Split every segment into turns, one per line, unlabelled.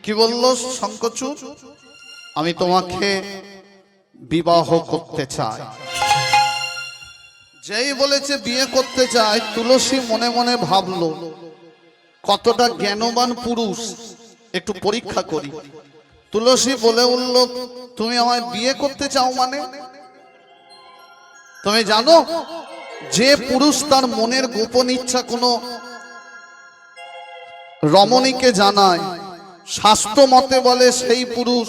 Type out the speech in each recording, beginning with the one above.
কি বলল শঙ্খচূড়? আমি তোমাকে বিবাহ করতে চাই। যেই বলেছে বিয়ে করতে চাই, তুলসী মনে মনে ভাবলো কতটা জ্ঞানবান পুরুষ, একটু পরীক্ষা করি। তুলসী বলে উঠল, তুমি আমায় বিয়ে করতে চাও মানে? তুমি জানো যে পুরুষ তার মনের গোপন ইচ্ছা কোনো রমণীকে জানায়, শাস্ত্র মতে বলে সেই পুরুষ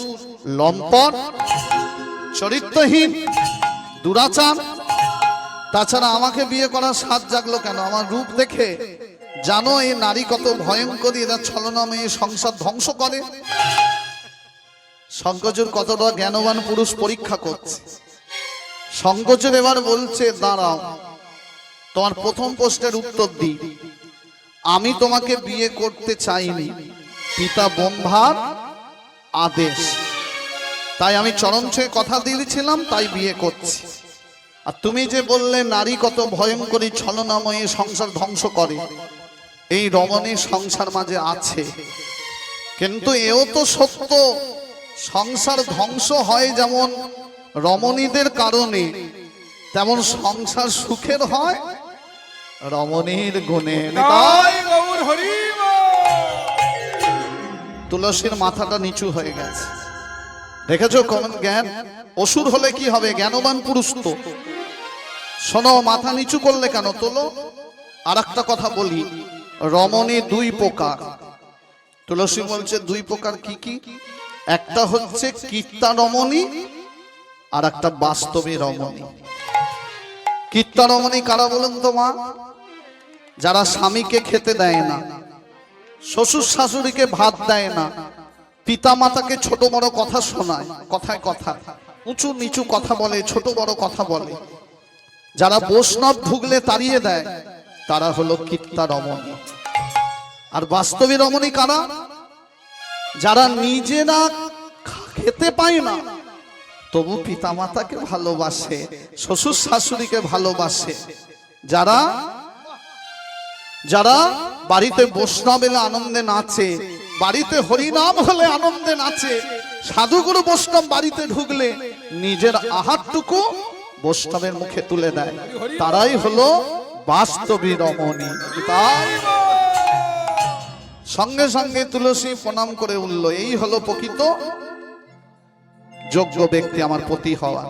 লম্পট, চরিত্রহীন, দুরাচার। তাছাড়া আমাকে বিয়ে করার স্বাদ জাগলো কেন? আমার রূপ দেখে? জানো এই নারী কত ভয়ঙ্করী, এরা ছলনাময়ী সংসার ধ্বংস করে। শঙ্খচূড় কতটা জ্ঞানবান পুরুষ পরীক্ষা করছে। শঙ্খচূড় এবার বলছে, দাঁড়াও, তোমার প্রথম প্রশ্নের উত্তর দিই। আমি তোমাকে বিয়ে করতে চাইনি, পিতা ব্রহ্মার আদেশ, তাই আমি চরণ ছুঁয়ে কথা দিয়েছিলাম, তাই বিয়ে করছি। আর তুমি যে বললে নারী কত ভয়ঙ্করী, ছলনাময়ী, সংসার ধ্বংস করে, এই রমণী সংসার মাঝে আছে, কিন্তু এও তো সত্য, সংসার ধ্বংস হয় যেমন রমণীদের কারণে, তেমন সংসার সুখের হয় রমণীর গুণে। তুলসীর মাথাটা নিচু হয়ে গেছে। দেখেছো কেমন জ্ঞান? অসুর হলে কি হবে, জ্ঞানবান পুরুষ তো। শোনো, মাথা নিচু করলে কেন? তোলো। আর একটা কথা বলি, রমণী দুই প্রকার। তুলসী বলছে দুই প্রকার। কি কি? একটা হচ্ছে কীর্তা রমণী, আর একটা বাস্তবী রমণী। কীর্তা রমণী কারা বলেন তো মা? যারা স্বামীকে খেতে দেয় না, শ্বশুর শাশুড়িকে ভাত দেয় না, পিতা মাতাকে ছোট বড় কথা শোনায়, কথায় কথায় উঁচু নিচু কথা বলে, ছোট বড় কথা বলে, যারা বৈষ্ণব ঢুকলে তাড়িয়ে দেয়, তারা হলো কীর্তা রমণী। আর বাস্তবী রমণী কারা? যারা নিজেরা খেতে পায় না, তবু পিতা মাতাকে ভালোবাসে, শ্বশুর শাশুড়িকে ভালোবাসে, যারা যারা বাড়িতে বৈষ্ণব এলে আনন্দে নাচে, বাড়িতে হরিনাম হলে আনন্দে নাচে, সাধুগুরু বৈষ্ণব বাড়িতে ঢুকলে নিজের আহারটুকু বৈষ্ণবের মুখে তুলে দেয়, তারাই হলো বাস্তবী রমণী। সঙ্গে সঙ্গে তুলসী প্রণাম করে উঠল, এই হলো প্রকৃত যোগ্য ব্যক্তি আমার পতি হওয়া।